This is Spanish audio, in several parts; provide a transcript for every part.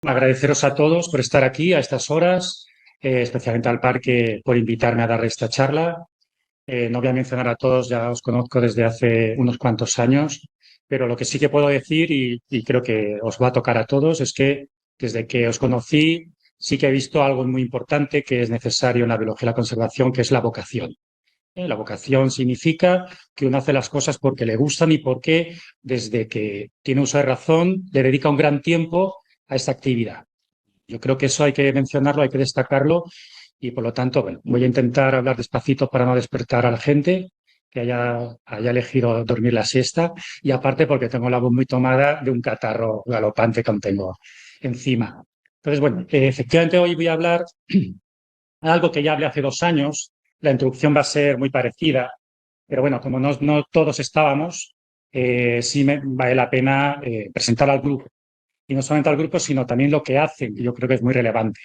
Agradeceros a todos por estar aquí a estas horas, especialmente al parque por invitarme a dar esta charla. No voy a mencionar a todos, ya os conozco desde hace unos cuantos años, pero lo que sí que puedo decir, y creo que os va a tocar a todos, es que desde que os conocí sí que he visto algo muy importante que es necesario en la biología de la conservación, que es la vocación. La vocación significa que uno hace las cosas porque le gustan y porque desde que tiene uso de razón le dedica un gran tiempo a esta actividad. Yo creo que eso hay que mencionarlo, hay que destacarlo y por lo tanto, bueno, voy a intentar hablar despacito para no despertar a la gente que haya elegido dormir la siesta y aparte porque tengo la voz muy tomada de un catarro galopante que aún tengo encima. Entonces, bueno, efectivamente hoy voy a hablar de algo que ya hablé hace 2 años. La introducción va a ser muy parecida, pero bueno, como no todos estábamos, sí me vale la pena presentar al grupo. Y no solamente al grupo, sino también lo que hacen, que yo creo que es muy relevante.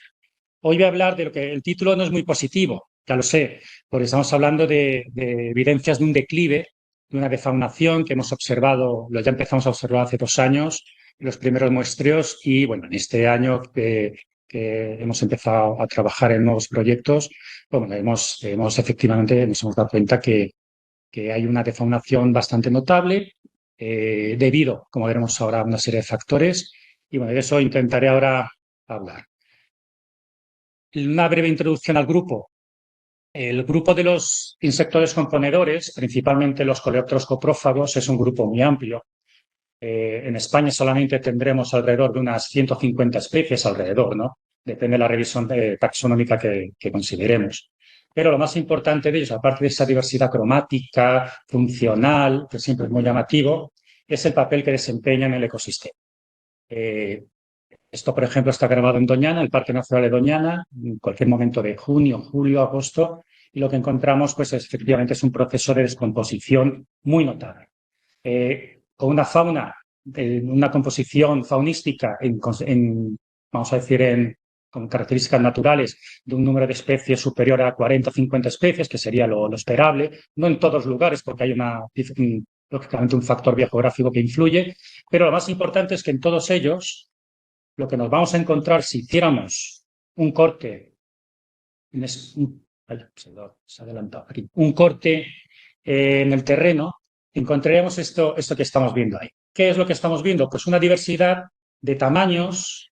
Hoy voy a hablar de lo que el título no es muy positivo, ya lo sé, porque estamos hablando de evidencias de un declive, de una defaunación que hemos observado, lo ya empezamos a observar hace 2 años, los primeros muestreos, y bueno, en este año que hemos empezado a trabajar en nuevos proyectos, bueno, efectivamente nos hemos dado cuenta que hay una defaunación bastante notable, debido, como veremos ahora, a una serie de factores, y bueno, de eso intentaré ahora hablar. Una breve introducción al grupo. El grupo de los insectos componedores, principalmente los coleópteros coprófagos, es un grupo muy amplio. En España solamente tendremos alrededor de unas 150 especies alrededor, ¿no? Depende de la revisión taxonómica que consideremos. Pero lo más importante de ellos, aparte de esa diversidad cromática, funcional, que siempre es muy llamativo, es el papel que desempeñan en el ecosistema. Esto, por ejemplo, está grabado en Doñana, el Parque Nacional de Doñana, en cualquier momento de junio, julio, agosto, y lo que encontramos, pues, efectivamente es un proceso de descomposición muy notable. Con una fauna, una composición faunística, vamos a decir, con características naturales de un número de especies superior a 40 o 50 especies, que sería lo esperable, no en todos los lugares, porque hay lógicamente un factor biogeográfico que influye, pero lo más importante es que en todos ellos lo que nos vamos a encontrar si hiciéramos un corte, se ha adelantado aquí, un corte en el terreno, encontraríamos esto que estamos viendo ahí. ¿Qué es lo que estamos viendo? Pues una diversidad de tamaños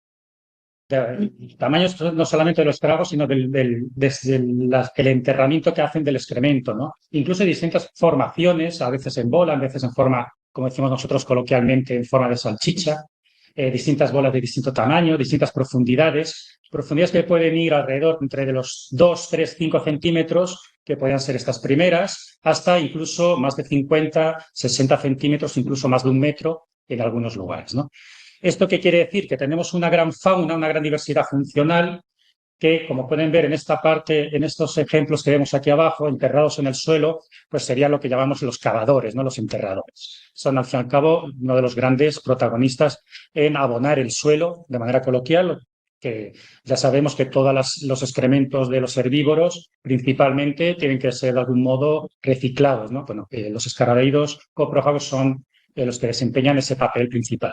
no solamente de los tragos, sino desde el enterramiento que hacen del excremento, ¿no? Incluso distintas formaciones, a veces en bola, a veces en forma, como decimos nosotros coloquialmente, en forma de salchicha, distintas bolas de distinto tamaño, distintas profundidades que pueden ir alrededor entre de los 2, 3, 5 centímetros, que podrían ser estas primeras, hasta incluso más de 50, 60 centímetros, incluso más de 1 metro en algunos lugares, ¿no? ¿Esto qué quiere decir? Que tenemos una gran fauna, una gran diversidad funcional que, como pueden ver en esta parte, en estos ejemplos que vemos aquí abajo, enterrados en el suelo, pues sería lo que llamamos los cavadores, ¿no? Los enterradores. Son, al fin y al cabo, uno de los grandes protagonistas en abonar el suelo de manera coloquial, que ya sabemos que todos los excrementos de los herbívoros principalmente tienen que ser de algún modo reciclados, ¿no? Bueno, los escarabeídos coprófagos son los que desempeñan ese papel principal.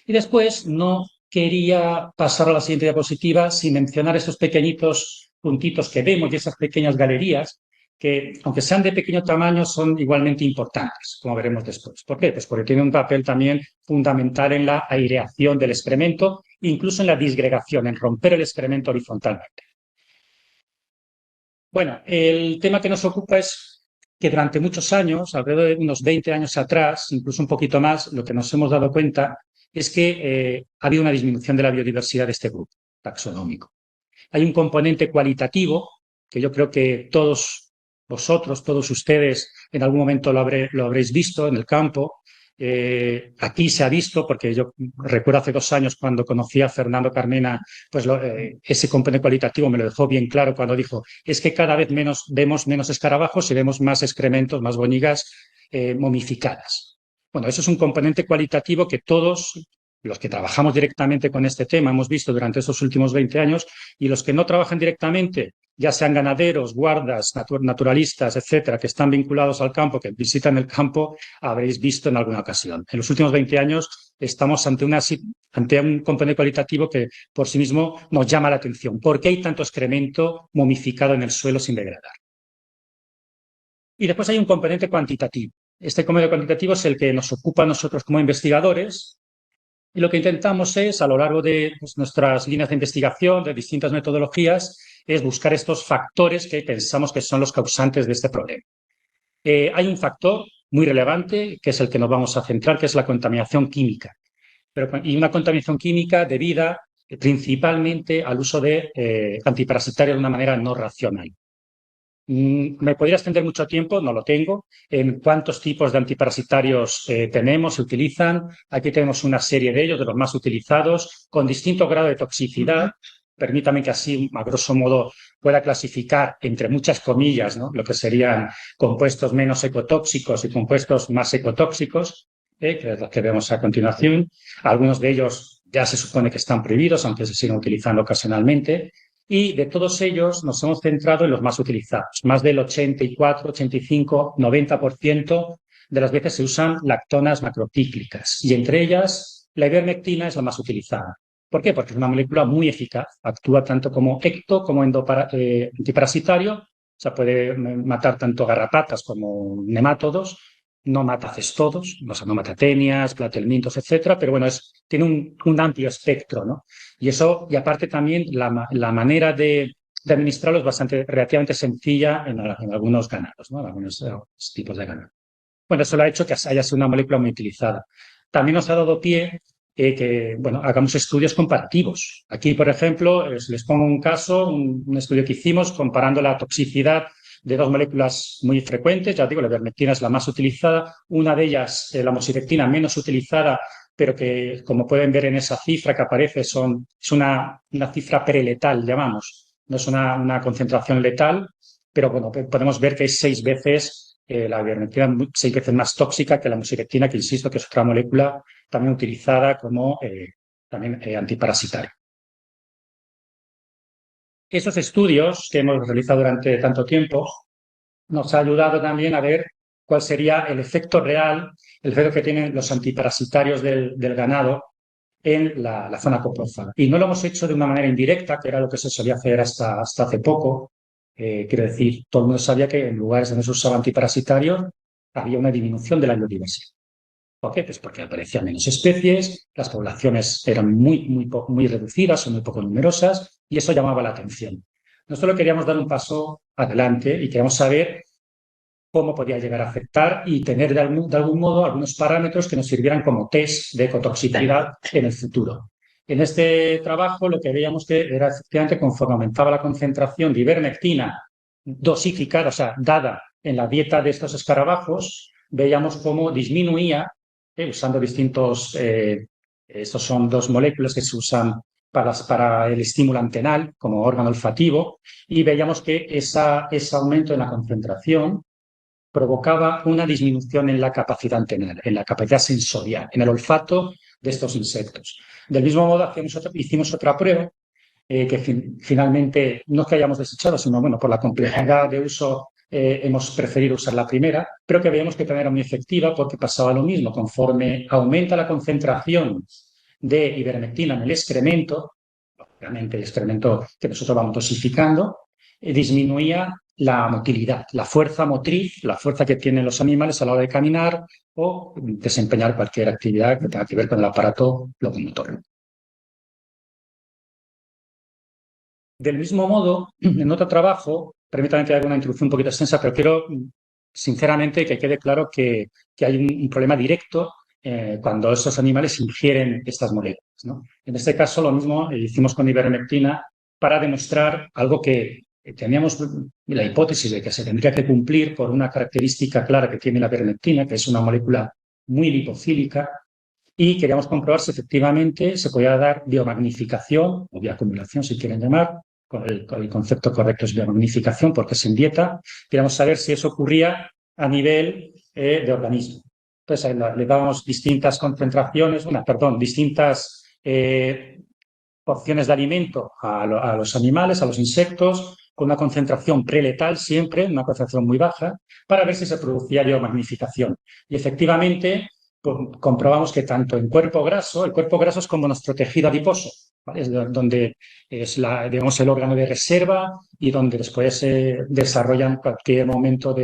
Y después no quería pasar a la siguiente diapositiva sin mencionar estos pequeñitos puntitos que vemos y esas pequeñas galerías que, aunque sean de pequeño tamaño, son igualmente importantes, como veremos después. ¿Por qué? Pues porque tienen un papel también fundamental en la aireación del excremento, incluso en la disgregación, en romper el excremento horizontalmente. Bueno, el tema que nos ocupa es que durante muchos años, alrededor de unos 20 años atrás, incluso un poquito más, lo que nos hemos dado cuenta es que ha habido una disminución de la biodiversidad de este grupo taxonómico. Hay un componente cualitativo que yo creo que todos vosotros, todos ustedes, en algún momento lo habréis visto en el campo. Aquí se ha visto, porque yo recuerdo hace 2 años cuando conocí a Fernando Carmena, pues ese componente cualitativo me lo dejó bien claro cuando dijo, es que cada vez vemos menos escarabajos y vemos más excrementos, más boñigas momificadas. Bueno, eso es un componente cualitativo que todos los que trabajamos directamente con este tema hemos visto durante estos últimos 20 años y los que no trabajan directamente ya sean ganaderos, guardas, naturalistas, etcétera, que están vinculados al campo, que visitan el campo, habréis visto en alguna ocasión. En los últimos 20 años estamos ante un componente cualitativo que por sí mismo nos llama la atención. ¿Por qué hay tanto excremento momificado en el suelo sin degradar? Y después hay un componente cuantitativo. Este componente cuantitativo es el que nos ocupa a nosotros como investigadores. Y lo que intentamos es, a lo largo de nuestras líneas de investigación, de distintas metodologías, es buscar estos factores que pensamos que son los causantes de este problema. Hay un factor muy relevante, que es el que nos vamos a centrar, que es la contaminación química. Y una contaminación química debida principalmente al uso de antiparasitarios de una manera no racional. Me podría extender mucho tiempo, no lo tengo, en cuántos tipos de antiparasitarios tenemos, se utilizan. Aquí tenemos una serie de ellos, de los más utilizados, con distinto grado de toxicidad. Permítame que así, a grosso modo, pueda clasificar, entre muchas comillas, ¿no?, lo que serían compuestos menos ecotóxicos y compuestos más ecotóxicos, que es lo que vemos a continuación. Algunos de ellos ya se supone que están prohibidos, aunque se siguen utilizando ocasionalmente. Y de todos ellos nos hemos centrado en los más utilizados. Más del 84, 85, 90% de las veces se usan lactonas macrocíclicas y entre ellas la ivermectina es la más utilizada. ¿Por qué? Porque es una molécula muy eficaz. Actúa tanto como ecto como antiparasitario. O sea, puede matar tanto garrapatas como nemátodos. No mata cestodos, o sea, no mata tenias, platelmintos, etcétera, pero bueno, tiene un amplio espectro, ¿no? Y eso, y aparte también la manera de administrarlo es relativamente sencilla en algunos ganados, ¿no? En algunos tipos de ganado. Bueno, eso lo ha hecho que haya sido una molécula muy utilizada. También nos ha dado pie que, bueno, hagamos estudios comparativos. Aquí, por ejemplo, les pongo un caso, un estudio que hicimos comparando la toxicidad de dos moléculas muy frecuentes. Ya digo, la ivermectina es la más utilizada. Una de ellas, la mosireptina, menos utilizada, pero que, como pueden ver en esa cifra que aparece, es una cifra preletal, llamamos. No es una concentración letal, pero bueno, podemos ver que es 6 veces la ivermectina, 6 veces más tóxica que la mosireptina, que insisto que es otra molécula también utilizada como antiparasitaria. Esos estudios que hemos realizado durante tanto tiempo nos ha ayudado también a ver cuál sería el efecto real, el efecto que tienen los antiparasitarios del ganado en la zona coprófaga. Y no lo hemos hecho de una manera indirecta, que era lo que se solía hacer hasta hace poco. Quiero decir, todo el mundo sabía que en lugares donde se usaba antiparasitarios había una disminución de la biodiversidad. ¿Por qué? Pues porque aparecían menos especies, las poblaciones eran muy reducidas o muy poco numerosas y eso llamaba la atención. Nosotros queríamos dar un paso adelante y queríamos saber cómo podía llegar a afectar y tener de algún modo algunos parámetros que nos sirvieran como test de ecotoxicidad en el futuro. En este trabajo lo que veíamos que era efectivamente conforme aumentaba la concentración de ivermectina dosificada, o sea, dada en la dieta de estos escarabajos, veíamos cómo disminuía, usando distintos, estos son dos moléculas que se usan para el estímulo antenal como órgano olfativo, y veíamos que ese aumento en la concentración provocaba una disminución en la capacidad antenal, en la capacidad sensorial, en el olfato de estos insectos. Del mismo modo, hicimos otra prueba que finalmente no es que hayamos desechado, sino bueno, por la complejidad de uso hemos preferido usar la primera, pero que veíamos que también era muy efectiva porque pasaba lo mismo. Conforme aumenta la concentración de ivermectina en el excremento, obviamente el excremento que nosotros vamos dosificando, disminuía la motilidad, la fuerza motriz, la fuerza que tienen los animales a la hora de caminar o desempeñar cualquier actividad que tenga que ver con el aparato locomotor. Del mismo modo, en otro trabajo, permítanme que haga una introducción un poquito extensa, pero quiero, sinceramente, que quede claro que hay un problema directo cuando esos animales ingieren estas moléculas, ¿no? En este caso, lo mismo hicimos con ivermectina para demostrar algo que teníamos la hipótesis de que se tendría que cumplir por una característica clara que tiene la ivermectina, que es una molécula muy lipofílica, y queríamos comprobar si efectivamente se podía dar biomagnificación o bioacumulación, si quieren llamar, el concepto correcto es biomagnificación porque es en dieta. Queríamos saber si eso ocurría a nivel de organismo. Entonces, le dábamos distintas concentraciones, distintas porciones de alimento a los animales, a los insectos, con una concentración preletal siempre, una concentración muy baja, para ver si se producía biomagnificación. Y efectivamente pues, comprobamos que tanto en cuerpo graso, el cuerpo graso es como nuestro tejido adiposo, ¿vale? Es donde es digamos, el órgano de reserva y donde después se desarrolla en cualquier momento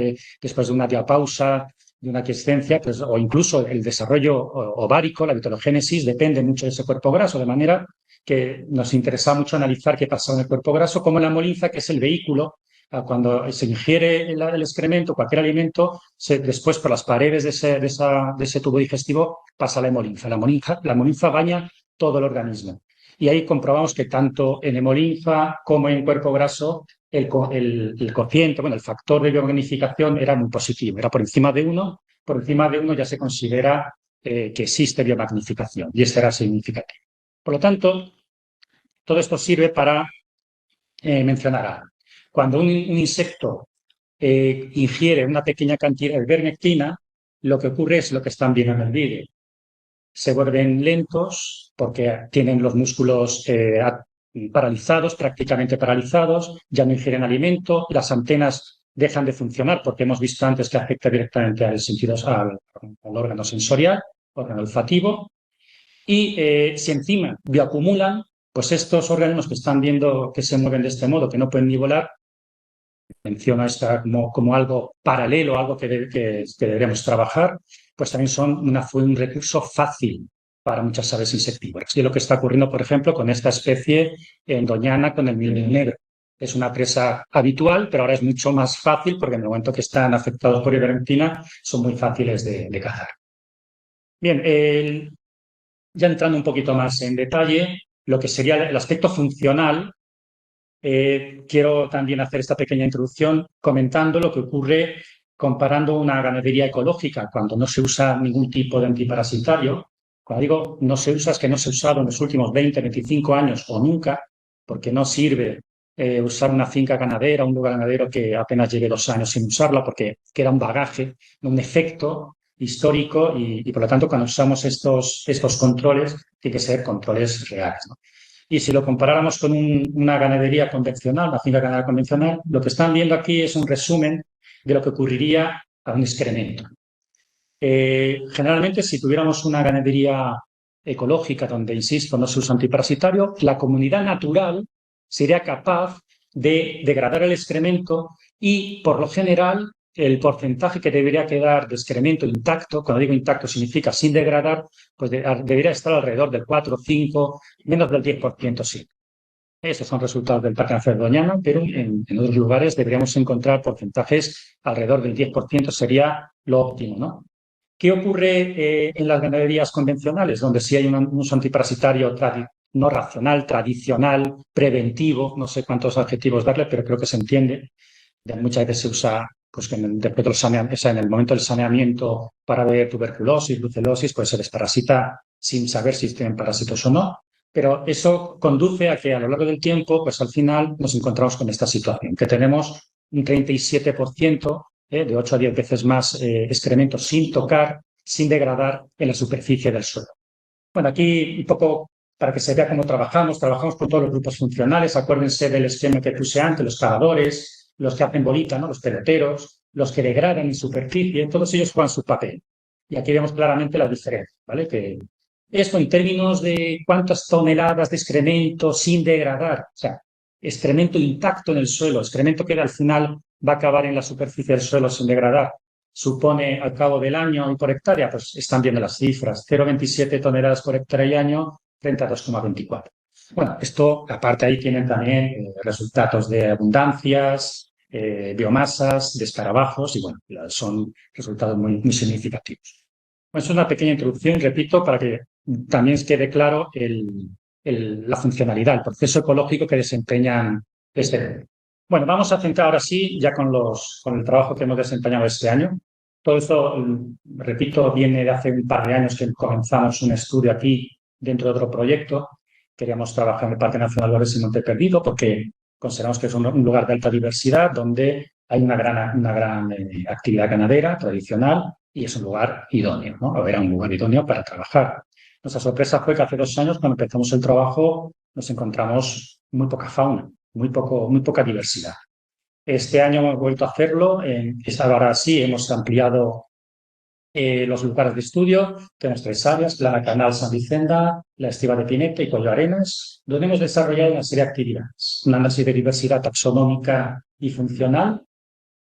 después de una diapausa, de una quiescencia, pues, o incluso el desarrollo ovárico, la vitologénesis, depende mucho de ese cuerpo graso, de manera que nos interesa mucho analizar qué pasa en el cuerpo graso, como la hemolinfa, que es el vehículo. Cuando se ingiere el excremento, cualquier alimento, después por las paredes de ese tubo digestivo pasa la hemolinfa. La hemolinfa baña todo el organismo. Y ahí comprobamos que tanto en hemolinfa como en cuerpo graso el cociente, bueno, el factor de biomagnificación era muy positivo, era por encima de 1. Por encima de 1 ya se considera que existe biomagnificación y este era significativo. Por lo tanto, todo esto sirve para mencionar algo. Cuando un insecto ingiere una pequeña cantidad de ivermectina, lo que ocurre es lo que están viendo en el vídeo. Se vuelven lentos porque tienen los músculos paralizados, prácticamente paralizados, ya no ingieren alimento, las antenas dejan de funcionar porque hemos visto antes que afecta directamente al órgano sensorial, órgano olfativo, y si encima bioacumulan, pues estos organismos que están viendo que se mueven de este modo, que no pueden ni volar, menciono esta como algo paralelo, algo que deberíamos trabajar, pues también son un recurso fácil para muchas aves insectívoras. Y es lo que está ocurriendo, por ejemplo, con esta especie en Doñana con el milio negro. Es una presa habitual, pero ahora es mucho más fácil porque en el momento que están afectados por ivermectina son muy fáciles de cazar. Bien, ya entrando un poquito más en detalle, lo que sería el aspecto funcional, quiero también hacer esta pequeña introducción comentando lo que ocurre comparando una ganadería ecológica cuando no se usa ningún tipo de antiparasitario. Cuando digo no se usa, es que no se ha usado en los últimos 20, 25 años o nunca, porque no sirve usar una finca ganadera, un lugar ganadero que apenas lleve 2 años sin usarla, porque queda un bagaje, un efecto histórico y por lo tanto cuando usamos estos controles, tienen que ser controles reales, ¿no? Y si lo comparáramos con una ganadería convencional, una finca ganadera convencional, lo que están viendo aquí es un resumen de lo que ocurriría a un excremento. Generalmente, si tuviéramos una ganadería ecológica donde, insisto, no se usa antiparasitario, la comunidad natural sería capaz de degradar el excremento y, por lo general, el porcentaje que debería quedar de excremento intacto, cuando digo intacto significa sin degradar, pues debería estar alrededor del 4, 5, menos del 10% sí. Estos son resultados del Parque Nacional de Doñana, pero en otros lugares deberíamos encontrar porcentajes alrededor del 10%, sería lo óptimo, ¿no? ¿Qué ocurre en las ganaderías convencionales, donde sí hay un uso antiparasitario no racional, tradicional, preventivo? No sé cuántos adjetivos darle, pero creo que se entiende. Muchas veces se usa, pues, en el momento del saneamiento para ver tuberculosis, brucelosis, pues se desparasita sin saber si tienen parásitos o no. Pero eso conduce a que a lo largo del tiempo, pues al final nos encontramos con esta situación, que tenemos un 37%, de 8 a 10 veces más excrementos sin tocar, sin degradar en la superficie del suelo. Bueno, aquí un poco para que se vea cómo trabajamos con todos los grupos funcionales. Acuérdense del esquema que puse antes, los cavadores, los que hacen bolita, ¿no? Los peloteros, los que degradan en superficie, todos ellos juegan su papel. Y aquí vemos claramente la diferencia, ¿vale? Que esto en términos de cuántas toneladas de excremento sin degradar, o sea, excremento intacto en el suelo, excremento que al final va a acabar en la superficie del suelo sin degradar, supone al cabo del año y por hectárea, pues están viendo las cifras, 0,27 toneladas por hectárea y año frente a 2,24. Bueno, esto, aparte ahí tienen también resultados de abundancias, biomasas, de escarabajos y bueno, son resultados muy, muy significativos. Bueno, es una pequeña introducción, repito, para que también quede claro la funcionalidad, el proceso ecológico que desempeñan este. Bueno, vamos a centrar ahora sí ya con el trabajo que hemos desempeñado este año. Todo esto, repito, viene de hace un par de años que comenzamos un estudio aquí dentro de otro proyecto. Queríamos trabajar en el Parque Nacional Valles y Monte Perdido porque consideramos que es un lugar de alta diversidad donde hay una gran actividad ganadera tradicional y es un lugar idóneo, ¿no? O era un lugar idóneo para trabajar. Nuestra sorpresa fue que hace 2 años, cuando empezamos el trabajo, nos encontramos muy poca fauna, muy poca diversidad. Este año hemos vuelto a hacerlo. Ahora sí hemos ampliado los lugares de estudio. Tenemos 3 áreas: la Canal San Vicenda, la Estiva de Pinete y Coyo Arenas, donde hemos desarrollado una serie de actividades. Un análisis de diversidad taxonómica y funcional,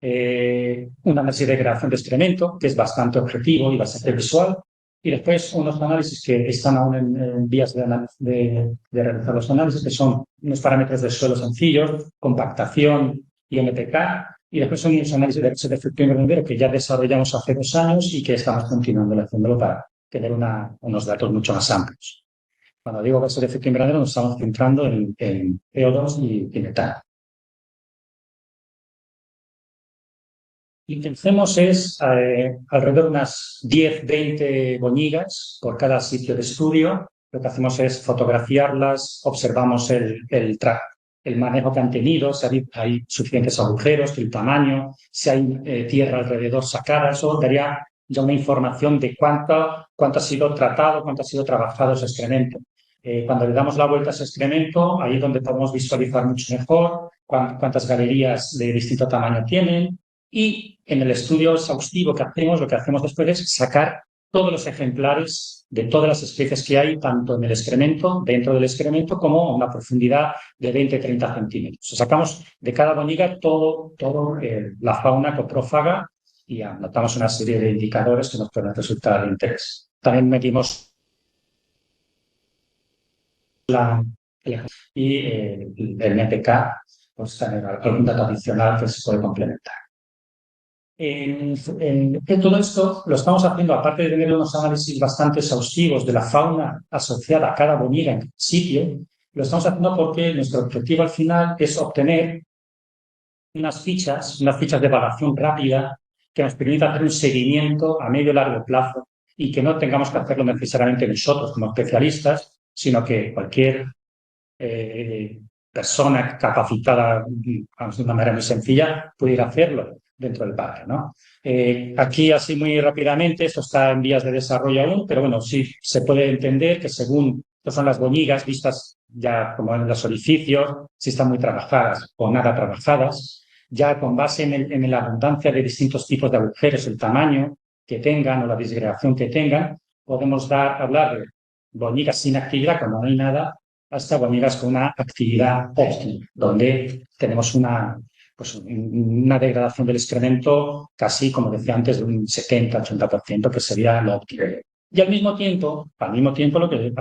un análisis de creación de excremento, que es bastante objetivo y bastante visual, y después unos análisis que están aún en vías de realizar los análisis, que son unos parámetros de suelo sencillos, compactación y MPK, y después son unos análisis de gases de efecto invernadero que ya desarrollamos hace 2 años y que estamos continuando haciéndolo para tener unos datos mucho más amplios. Cuando digo gases de efecto invernadero nos estamos centrando en CO2 y metano. Lo que hacemos es alrededor de unas 10, 20 boñigas por cada sitio de estudio. Lo que hacemos es fotografiarlas, observamos el manejo que han tenido, si hay suficientes agujeros, el tamaño, si hay tierra alrededor sacada. Eso daría ya una información de cuánto ha sido tratado, cuánto ha sido trabajado ese excremento. Cuando le damos la vuelta a ese excremento, ahí es donde podemos visualizar mucho mejor cuántas galerías de distinto tamaño tienen. Y en el estudio exhaustivo que hacemos, lo que hacemos después es sacar todos los ejemplares de todas las especies que hay, tanto en el excremento, dentro del excremento, como a una profundidad de 20-30 centímetros. Sacamos de cada boñiga todo la fauna coprófaga y anotamos una serie de indicadores que nos pueden resultar de interés. También metimos el MPK, pues tener algún dato adicional que se puede complementar. Todo esto lo estamos haciendo, aparte de tener unos análisis bastante exhaustivos de la fauna asociada a cada boñiga en sitio, lo estamos haciendo porque nuestro objetivo al final es obtener unas fichas de evaluación rápida que nos permita hacer un seguimiento a medio y largo plazo y que no tengamos que hacerlo necesariamente nosotros como especialistas, sino que cualquier persona capacitada de una manera muy sencilla pudiera hacerlo dentro del parque, ¿no? Aquí, así muy rápidamente, esto está en vías de desarrollo aún, pero bueno, sí se puede entender que según son las boñigas vistas ya como en los orificios, si están muy trabajadas o nada trabajadas, ya con base en la abundancia de distintos tipos de agujeros, el tamaño que tengan o la disgregación que tengan, podemos hablar de boñigas sin actividad, como no hay nada, hasta boñigas con una actividad óptima, donde tenemos una degradación del excremento casi, como decía antes, de un 70-80%, que sería lo óptimo. Y al mismo tiempo, lo que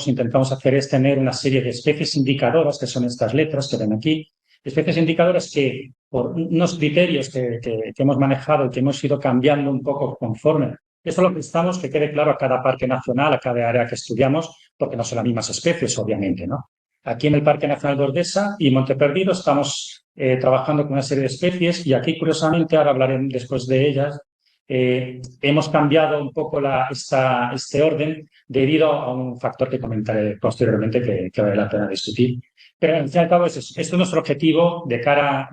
intentamos hacer es tener una serie de especies indicadoras, que son estas letras que ven aquí, especies indicadoras que, por unos criterios que hemos manejado y que hemos ido cambiando un poco conforme, eso lo prestamos que quede claro a cada parque nacional, a cada área que estudiamos, porque no son las mismas especies, obviamente, ¿no? Aquí en el Parque Nacional de Ordesa y Monte Perdido estamos trabajando con una serie de especies y aquí, curiosamente, ahora hablaré después de ellas, hemos cambiado un poco este orden debido a un factor que comentaré posteriormente que vale la pena discutir. Pero, al fin y al cabo, esto es nuestro objetivo de cara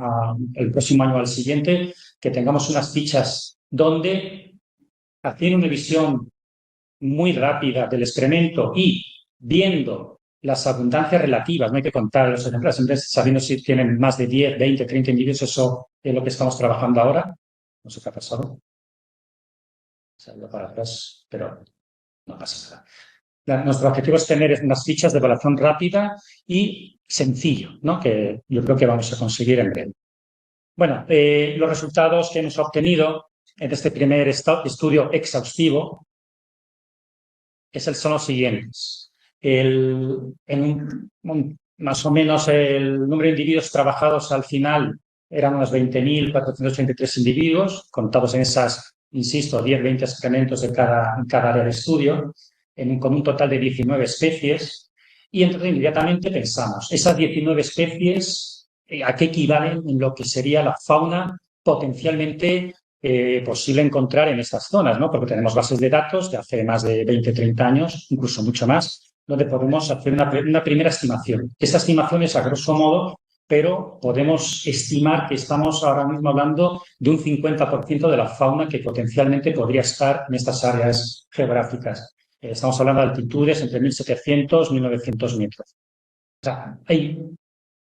al próximo año o al siguiente, que tengamos unas fichas donde, haciendo una visión muy rápida del excremento y viendo las abundancias relativas, no hay que contar los ejemplares, entonces sabiendo si tienen más de 10, 20, 30 individuos, eso es lo que estamos trabajando ahora. No sé qué ha pasado. Se ha ido para atrás, pero no pasa nada. Nuestro objetivo es tener unas fichas de evaluación rápida y sencillo, ¿no? Que yo creo que vamos a conseguir en breve. Bueno, los resultados que hemos obtenido en este primer estudio exhaustivo son los siguientes. Más o menos el número de individuos trabajados al final eran unos 20.483 individuos, contados en esas, insisto, 10-20 excrementos de cada área de estudio, con un total de 19 especies. Y entonces inmediatamente pensamos, esas 19 especies, ¿a qué equivalen en lo que sería la fauna potencialmente posible encontrar en estas zonas, ¿no? Porque tenemos bases de datos de hace más de 20-30 años, incluso mucho más, donde podemos hacer una primera estimación. Esta estimación es a grosso modo, pero podemos estimar que estamos ahora mismo hablando de un 50% de la fauna que potencialmente podría estar en estas áreas geográficas. Estamos hablando de altitudes entre 1.700 y 1.900 metros. O sea, hay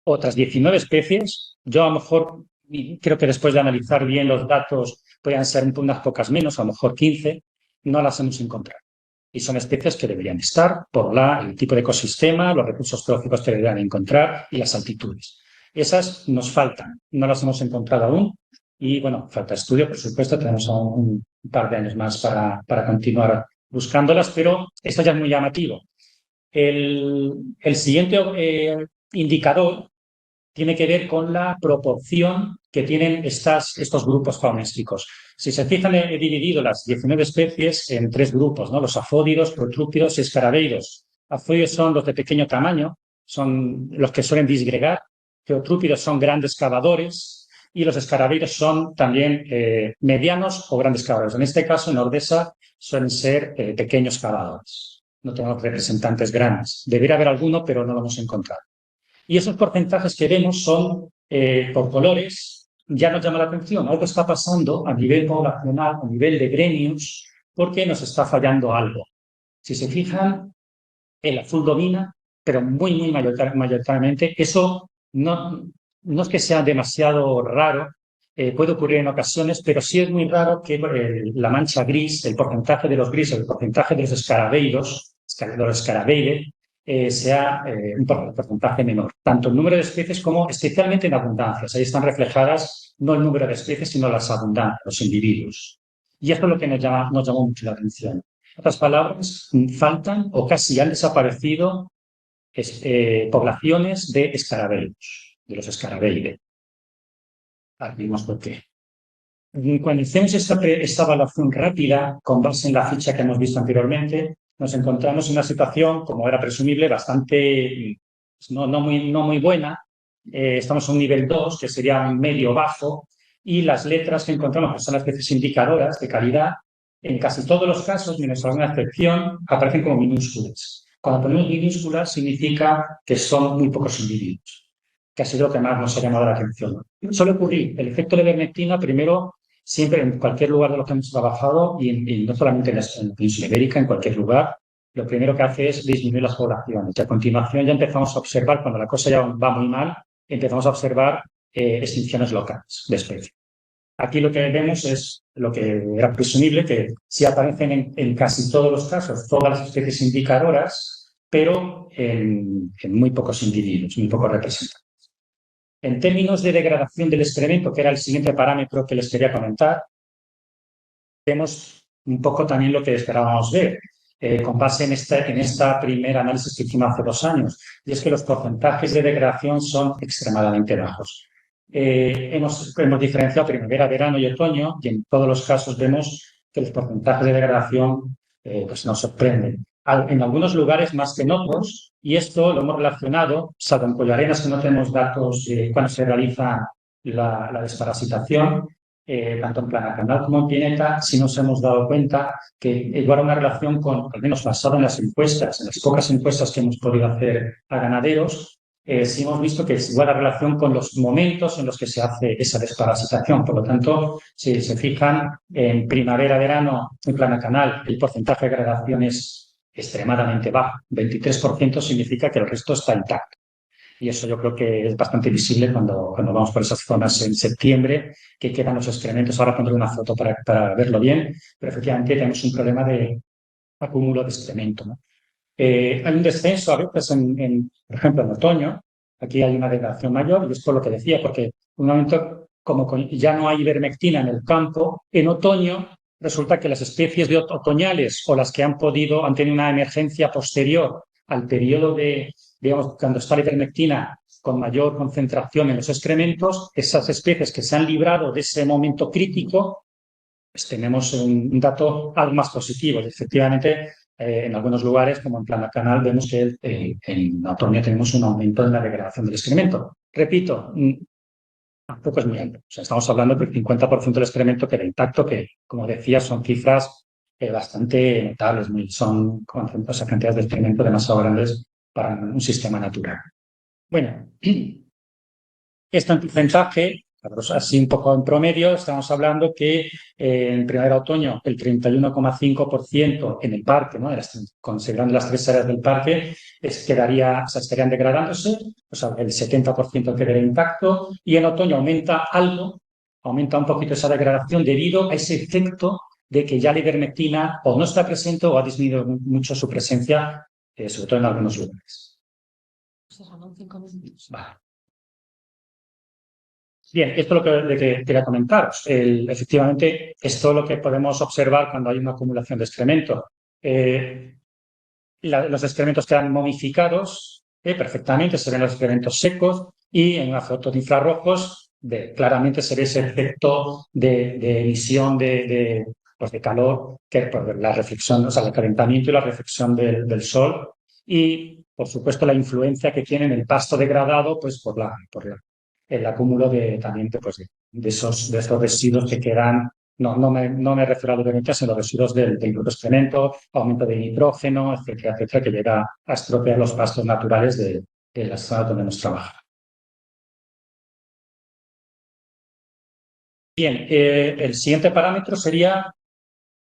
otras 19 especies. Yo a lo mejor y creo que después de analizar bien los datos, podrían ser unas pocas menos, a lo mejor 15, no las hemos encontrado. Y son especies que deberían estar por el tipo de ecosistema, los recursos tróficos que deberían encontrar y las altitudes. Esas nos faltan, no las hemos encontrado aún y, bueno, falta estudio, por supuesto, tenemos aún un par de años más para continuar buscándolas, pero esto ya es muy llamativo. El siguiente indicador tiene que ver con la proporción que tienen estos grupos faunésticos. Si se fijan, he dividido las 19 especies en 3 grupos, ¿no? Los afódidos, protrúpidos y escarabeidos. Afódidos son los de pequeño tamaño, son los que suelen disgregar. Geotrúpidos son grandes cavadores y los escarabeidos son también medianos o grandes cavadores. En este caso, en Ordesa, suelen ser pequeños cavadores. No tenemos representantes grandes. Debería haber alguno, pero no lo hemos encontrado. Y esos porcentajes que vemos son por colores, ya nos llama la atención. Algo está pasando a nivel poblacional, a nivel de gremios, porque nos está fallando algo. Si se fijan, el azul domina, pero muy mayoritariamente. Eso no es que sea demasiado raro, puede ocurrir en ocasiones, pero sí es muy raro que la mancha gris, el porcentaje de los grises, el porcentaje de los escarabeidos, los escarabeide, sea un porcentaje menor. Tanto el número de especies como especialmente en abundancias. Ahí están reflejadas no el número de especies, sino las abundancias, los individuos. Y esto es lo que nos llamó mucho la atención. En otras palabras, faltan o casi han desaparecido poblaciones de escarabeidos, de los escarabeide. Aquí vemos por qué. Cuando hacemos esta evaluación rápida, con base en la ficha que hemos visto anteriormente, nos encontramos en una situación, como era presumible, bastante no muy buena. Estamos a un nivel 2, que sería un medio-bajo, y las letras que encontramos, que son las especies indicadoras de calidad, en casi todos los casos, menos alguna excepción, aparecen como minúsculas. Cuando ponemos minúsculas, significa que son muy pocos individuos, que ha sido lo que más nos ha llamado la atención. Suele ocurrir el efecto de la ivermectina, primero, siempre en cualquier lugar de los que hemos trabajado, y no solamente en la península ibérica, en cualquier lugar, lo primero que hace es disminuir las poblaciones. Y a continuación ya empezamos a observar, cuando la cosa ya va muy mal, empezamos a observar extinciones locales de especies. Aquí lo que vemos es lo que era presumible, que sí aparecen en casi todos los casos todas las especies indicadoras, pero en muy pocos individuos, muy pocos representantes. En términos de degradación del excremento, que era el siguiente parámetro que les quería comentar, vemos un poco también lo que esperábamos ver, con base en esta primer análisis que hicimos hace 2 años, y es que los porcentajes de degradación son extremadamente bajos. Hemos diferenciado primavera, verano y otoño, y en todos los casos vemos que los porcentajes de degradación pues nos sorprenden. En algunos lugares más que en otros, y esto lo hemos relacionado, salvo en Collarenas, que no tenemos datos cuando se realiza la desparasitación, tanto en Planacanal como en Pineta, sí nos hemos dado cuenta que igual una relación con, al menos basado en las encuestas, en las pocas encuestas que hemos podido hacer a ganaderos, sí hemos visto que es igual la relación con los momentos en los que se hace esa desparasitación. Por lo tanto, si se fijan, en primavera, verano, en Planacanal, el porcentaje de degradación es extremadamente bajo. 23% significa que el resto está intacto. Y eso yo creo que es bastante visible cuando vamos por esas zonas en septiembre, que quedan los excrementos. Ahora pondré una foto para verlo bien, pero efectivamente tenemos un problema de acúmulo de excremento, ¿no? Hay un descenso a veces, por ejemplo, en otoño. Aquí hay una degradación mayor, y es por lo que decía, porque en un momento, como ya no hay ivermectina en el campo, en otoño resulta que las especies de otoñales o las que han tenido una emergencia posterior al periodo de, digamos, cuando está la ivermectina con mayor concentración en los excrementos, esas especies que se han librado de ese momento crítico, pues tenemos un dato algo más positivo. Efectivamente, en algunos lugares, como en Planacanal, vemos que en otoño tenemos un aumento en la degradación del excremento. Repito, tampoco es muy alto. O sea, estamos hablando del 50% del excremento queda intacto, que, como decía, son cifras bastante notables, son cantidades de excremento demasiado grandes para un sistema natural. Bueno, este porcentaje, Así un poco en promedio estamos hablando que en primavera-otoño el 31,5% en el parque, ¿no? Considerando las 3 áreas del parque, estarían degradándose, o sea, el 70% quedaría intacto, y en otoño aumenta un poquito esa degradación debido a ese efecto de que ya la ivermectina o no está presente o ha disminuido mucho su presencia, sobre todo en algunos lugares. Vale. Bien, esto es lo que quería comentaros. Efectivamente, esto es lo que podemos observar cuando hay una acumulación de excremento. Los excrementos quedan momificados perfectamente, se ven los excrementos secos y en una foto de infrarrojos claramente se ve ese efecto de emisión pues de calor, que por la reflexión, o sea, el calentamiento y la reflexión del sol. Y, por supuesto, la influencia que tiene en el pasto degradado, pues por el acúmulo también de esos residuos que quedan. No me refiero a la ivermectina, sino a los residuos del grupo excremento, aumento de nitrógeno, etcétera, etcétera, que llega a estropear los pastos naturales de la zona donde nos trabaja. Bien, el siguiente parámetro sería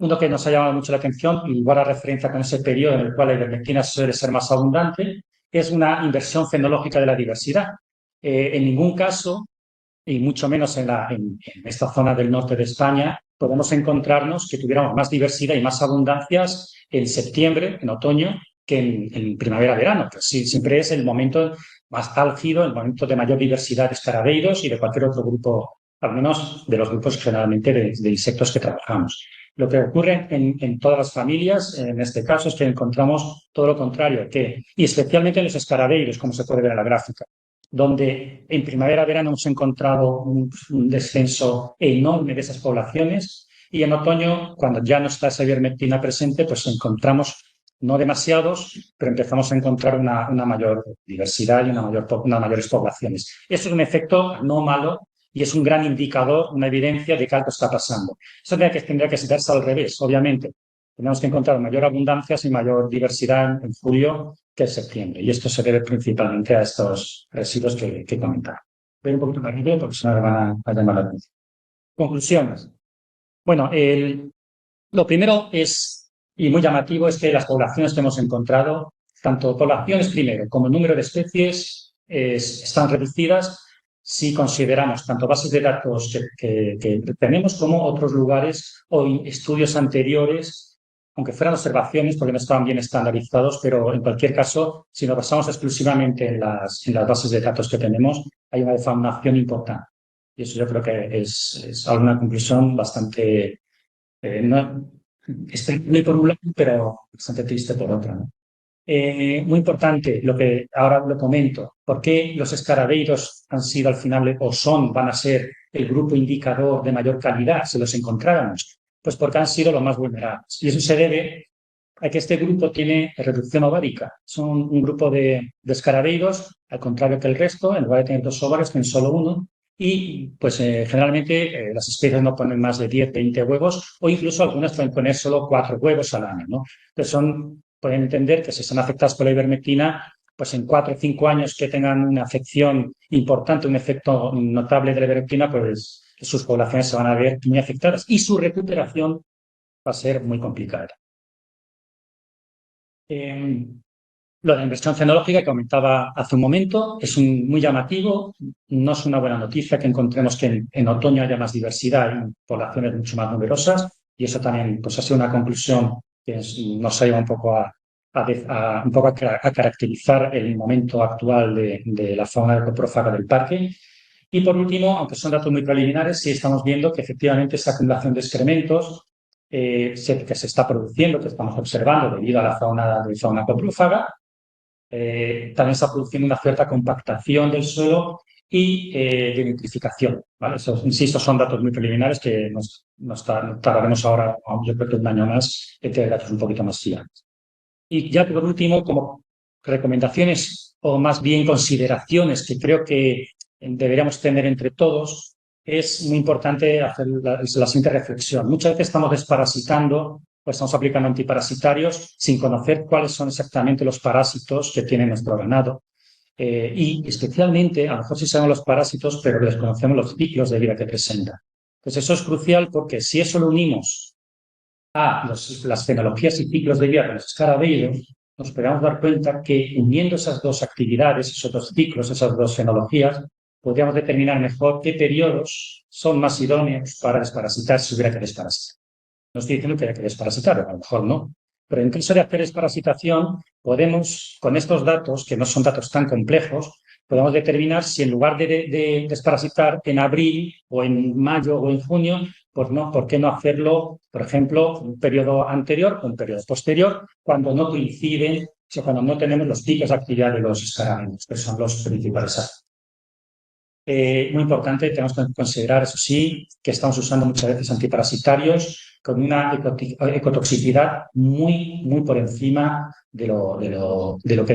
uno que nos ha llamado mucho la atención, igual a referencia con ese periodo en el cual la ivermectina suele ser más abundante, es una inversión fenológica de la diversidad. En ningún caso, y mucho menos en esta zona del norte de España, podemos encontrarnos que tuviéramos más diversidad y más abundancias en septiembre, en otoño, que en primavera-verano. Pues sí, siempre es el momento más álgido, el momento de mayor diversidad de escarabeidos y de cualquier otro grupo, al menos de los grupos generalmente de insectos que trabajamos. Lo que ocurre en todas las familias, en este caso, es que encontramos todo lo contrario, y especialmente en los escarabeidos, como se puede ver en la gráfica, donde en primavera-verano hemos encontrado un descenso enorme de esas poblaciones y en otoño, cuando ya no está esa ivermectina presente, pues encontramos no demasiados, pero empezamos a encontrar una mayor diversidad y unas mayores poblaciones. Eso es un efecto no malo y es un gran indicador, una evidencia de que algo está pasando. Eso tendría que verse al revés, obviamente. Tenemos que encontrar mayor abundancia y mayor diversidad en julio que en septiembre. Y esto se debe principalmente a estos residuos que comentaba. Voy un poquito más rápido porque si no me van a llamar la atención. Conclusiones. Bueno, lo primero es, y muy llamativo, es que las poblaciones que hemos encontrado, tanto poblaciones primero como el número de especies, están reducidas si consideramos tanto bases de datos que tenemos como otros lugares o estudios anteriores, aunque fueran observaciones porque no estaban bien estandarizados, pero en cualquier caso, si nos basamos exclusivamente en las bases de datos que tenemos, hay una defaunación importante. Y eso yo creo que es alguna conclusión bastante muy por un lado, pero bastante triste por otro, ¿no? Muy importante lo que ahora lo comento. ¿Por qué los escarabeidos han sido al final van a ser el grupo indicador de mayor calidad si los encontráramos? Pues porque han sido los más vulnerables. Y eso se debe a que este grupo tiene reducción ovárica. Son un grupo de escarabeidos, al contrario que el resto, en lugar de tener 2 ovarios, tienen solo uno. Y pues generalmente las especies no ponen más de 10, 20 huevos o incluso algunas pueden poner solo 4 huevos al año, ¿no? Entonces pueden entender que si están afectadas por la ivermectina, pues en 4 o 5 años que tengan una afección importante, un efecto notable de la ivermectina, pues sus poblaciones se van a ver muy afectadas y su recuperación va a ser muy complicada. Lo de la inversión fenológica que comentaba hace un momento es muy llamativo. No es una buena noticia que encontremos que en otoño haya más diversidad y poblaciones mucho más numerosas. Y eso también pues, ha sido una conclusión que nos ayuda un poco a caracterizar el momento actual de la fauna coprófaga del parque. Y por último, aunque son datos muy preliminares, sí estamos viendo que efectivamente esa acumulación de excrementos que se está produciendo, que estamos observando debido a la fauna coprófaga, también está produciendo una cierta compactación del suelo y de nitrificación, ¿vale? Eso, insisto, son datos muy preliminares que nos tardaremos ahora, yo creo que un año más, en tener datos un poquito más fiables. Y ya por último, como recomendaciones o más bien consideraciones que creo que deberíamos tener entre todos, es muy importante hacer la siguiente reflexión. Muchas veces estamos desparasitando, pues estamos aplicando antiparasitarios sin conocer cuáles son exactamente los parásitos que tiene nuestro ganado. y especialmente, a lo mejor sí sabemos los parásitos, pero desconocemos los ciclos de vida que presenta. Entonces, eso es crucial porque si eso lo unimos a las fenologías y ciclos de vida de los escarabeidos, nos podemos dar cuenta que uniendo esas dos actividades, esos dos ciclos, esas dos fenologías, podríamos determinar mejor qué periodos son más idóneos para desparasitar si hubiera que desparasitar. No estoy diciendo que haya que desparasitar, a lo mejor no. Pero en caso de hacer desparasitación, podemos, con estos datos, que no son datos tan complejos, podemos determinar si en lugar de desparasitar en abril o en mayo o en junio, pues no, ¿por qué no hacerlo, por ejemplo, un periodo anterior o un periodo posterior, cuando no coinciden, o sea, cuando no tenemos los picos de actividad de los escarabeus, que son los principales. Muy importante, tenemos que considerar, eso sí, que estamos usando muchas veces antiparasitarios con una ecotoxicidad muy por encima de lo que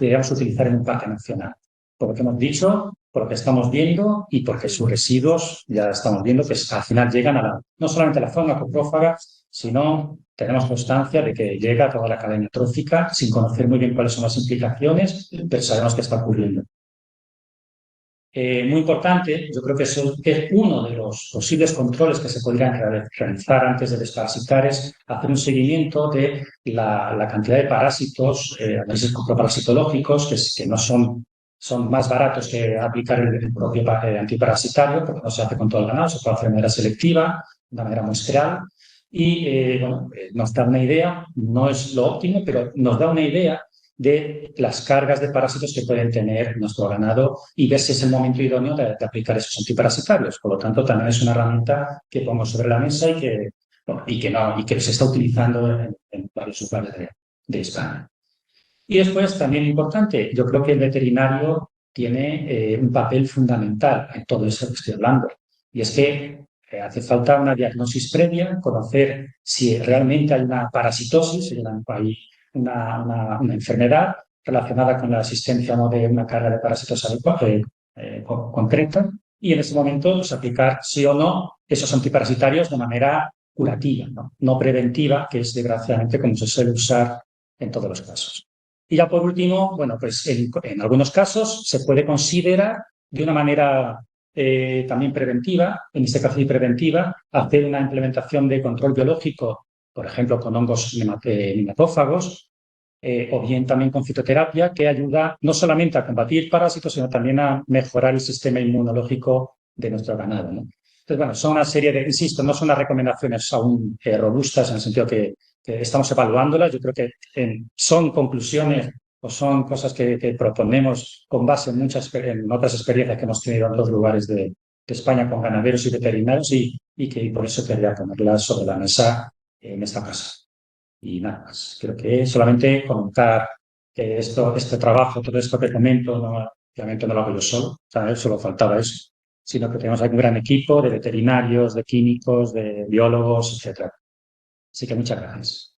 deberíamos utilizar en un parque nacional. Por lo que hemos dicho, por lo que estamos viendo y porque sus residuos ya estamos viendo que al final llegan no solamente a la fauna coprófaga, sino tenemos constancia de que llega a toda la cadena trófica sin conocer muy bien cuáles son las implicaciones, pero sabemos que está ocurriendo. Muy importante, yo creo que eso es uno de los posibles controles que se podrían realizar antes de desparasitar, es hacer un seguimiento de la cantidad de parásitos, análisis parasitológicos, que no son más baratos que aplicar el propio antiparasitario, porque no se hace con todo el ganado, se puede hacer de manera selectiva, de manera muestreal, y bueno, nos da una idea, no es lo óptimo, pero nos da una idea de las cargas de parásitos que pueden tener nuestro ganado y ver si es el momento idóneo de aplicar esos antiparasitarios. Por lo tanto, también es una herramienta que ponemos sobre la mesa y que se está utilizando en varios lugares de España. Y después, también importante, yo creo que el veterinario tiene un papel fundamental en todo eso que estoy hablando. Y es que hace falta una diagnosis previa, conocer si realmente hay una parasitosis, hay una enfermedad relacionada con la existencia no de una carga de parásitos concreta, y en ese momento pues, aplicar sí o no esos antiparasitarios de manera curativa, no preventiva, que es desgraciadamente como se suele usar en todos los casos. Y ya por último, bueno, pues en algunos casos se puede considerar de una manera también preventiva, en este caso y preventiva, hacer una implementación de control biológico, por ejemplo, con hongos nematófagos, o bien también con fitoterapia, que ayuda no solamente a combatir parásitos, sino también a mejorar el sistema inmunológico de nuestro ganado, ¿no? Entonces, bueno, son una serie de, insisto, no son unas recomendaciones aún robustas en el sentido que estamos evaluándolas. Yo creo que son conclusiones o son cosas que proponemos con base en otras experiencias que hemos tenido en otros lugares de España con ganaderos y veterinarios y que por eso quería ponerlas sobre la mesa en esta casa. Y nada más. Creo que solamente comentar que este trabajo, todo esto que comento, obviamente no lo hago yo solo, ¿sabes? Solo faltaba eso, sino que tenemos aquí un gran equipo de veterinarios, de químicos, de biólogos, etcétera. Así que muchas gracias.